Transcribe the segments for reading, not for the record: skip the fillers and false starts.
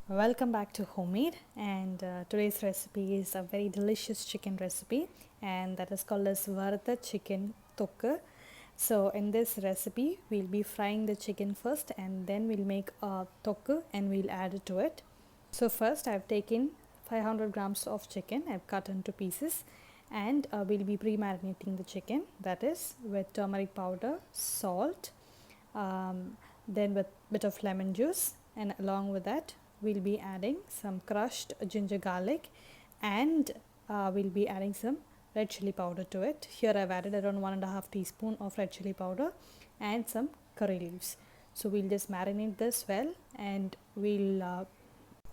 Welcome back to Homemade, and today's recipe is a very delicious chicken recipe, and that is called as Varutha chicken thokku. So in this recipe we'll be frying the chicken first, and then we'll make a thokku and we'll add it to it. So first I've taken 500 grams of chicken. I've cut into pieces, and we'll be pre-marinating the chicken, that is with turmeric powder, salt, then with bit of lemon juice, and along with that we'll be adding some crushed ginger garlic, and we'll be adding some red chili powder to it. Here I've added around 1.5 teaspoon of red chili powder and some curry leaves. So we'll just marinate this well, and we'll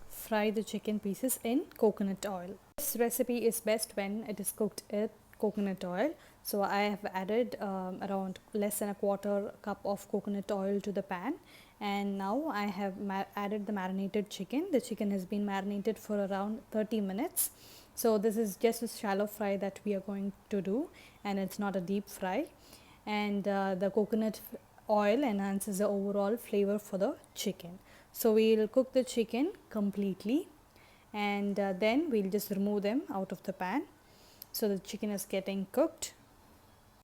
fry the chicken pieces in coconut oil. This recipe is best when it is cooked in coconut oil. So I have added around less than a quarter cup of coconut oil to the pan, and now I have added the marinated chicken. The chicken has been marinated for around 30 minutes. So this is just a shallow fry that we are going to do, and it's not a deep fry. And the coconut oil enhances the overall flavor for the chicken. So we'll cook the chicken completely, and then we'll just remove them out of the pan. So the chicken is getting cooked.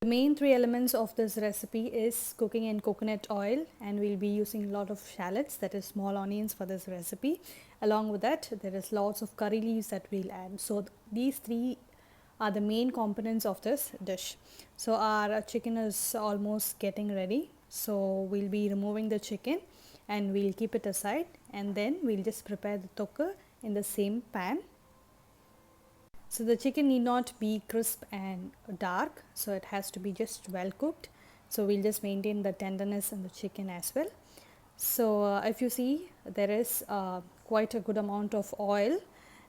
The main three elements of this recipe is cooking in coconut oil, and we'll be using a lot of shallots, that is small onions, for this recipe. Along with that there is lots of curry leaves that we'll add. So these three are the main components of this dish. So our chicken is almost getting ready. So we'll be removing the chicken and we'll keep it aside, and then we'll just prepare the thokku in the same pan. So the chicken need not be crisp and dark, so it has to be just well cooked. So we'll just maintain the tenderness in the chicken as well. So if you see, there is quite a good amount of oil.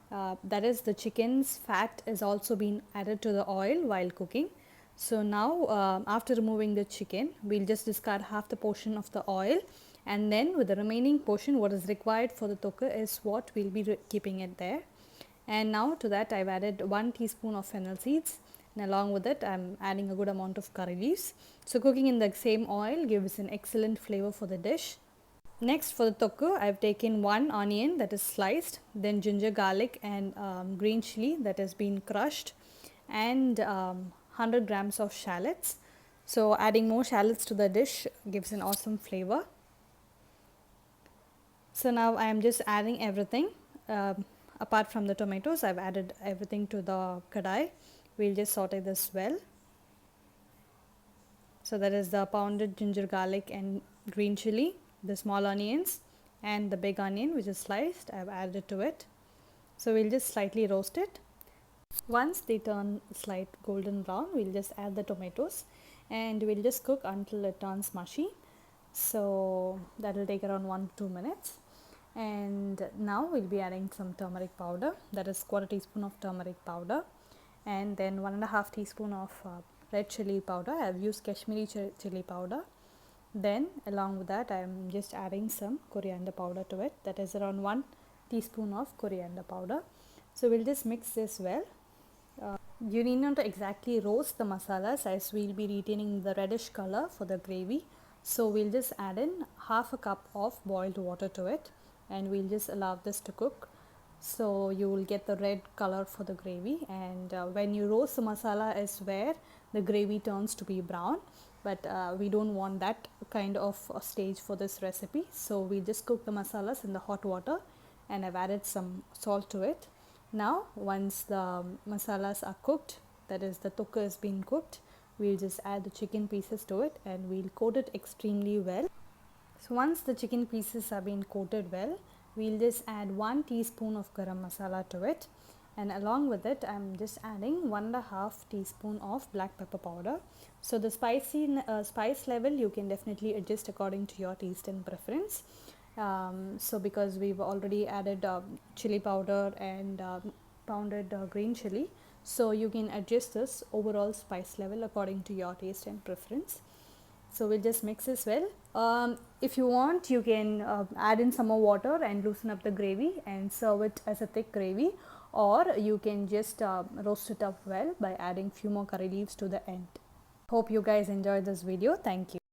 That is, the chicken's fat is also being added to the oil while cooking. So now after removing the chicken, we'll just discard half the portion of the oil, and then with the remaining portion, what is required for the thokku is what we'll be keeping it there. And now to that I've added 1 teaspoon of fennel seeds, and along with it I'm adding a good amount of curry leaves. So cooking in the same oil gives an excellent flavor for the dish. Next, for the thokku, I've taken 1 onion that is sliced, then ginger, garlic, and green chili that has been crushed, and 100 grams of shallots. So adding more shallots to the dish gives an awesome flavor. So now I am just adding everything. Apart from the tomatoes, I've added everything to the kadai. We'll just saute this well. So that is the pounded ginger, garlic, and green chili, the small onions, and the big onion which is sliced. I've added to it. So we'll just slightly roast it. Once they turn slight golden brown, we'll just add the tomatoes, and we'll just cook until it turns mushy. So that will take around 1 to 2 minutes. And now we'll be adding some turmeric powder, that is quarter teaspoon of turmeric powder, and then 1.5 teaspoon of red chili powder. I have used Kashmiri chili powder. Then along with that I am just adding some coriander powder to it, that is around 1 teaspoon of coriander powder. So we'll just mix this well. You need not exactly roast the masalas, as we'll be retaining the reddish color for the gravy. So we'll just add in half a cup of boiled water to it, and we'll just allow this to cook. So you will get the red color for the gravy, and when you roast the masala is where the gravy turns to be brown, but we don't want that kind of stage for this recipe. So we just cook the masalas in the hot water, and I've added some salt to it. Now once the masalas are cooked, that is the thokku has been cooked, we'll just add the chicken pieces to it, and we'll coat it extremely well. So once the chicken pieces have been coated well, we'll just add 1 teaspoon of garam masala to it, and along with it I'm just adding 1.5 teaspoon of black pepper powder. So the spice level you can definitely adjust according to your taste and preference. So because we've already added chili powder and pounded green chili, so you can adjust this overall spice level according to your taste and preference. So we'll just mix this well. If you want, you can add in some more water and loosen up the gravy and serve it as a thick gravy, or you can just roast it up well by adding few more curry leaves to the end. Hope you guys enjoyed this video. Thank you.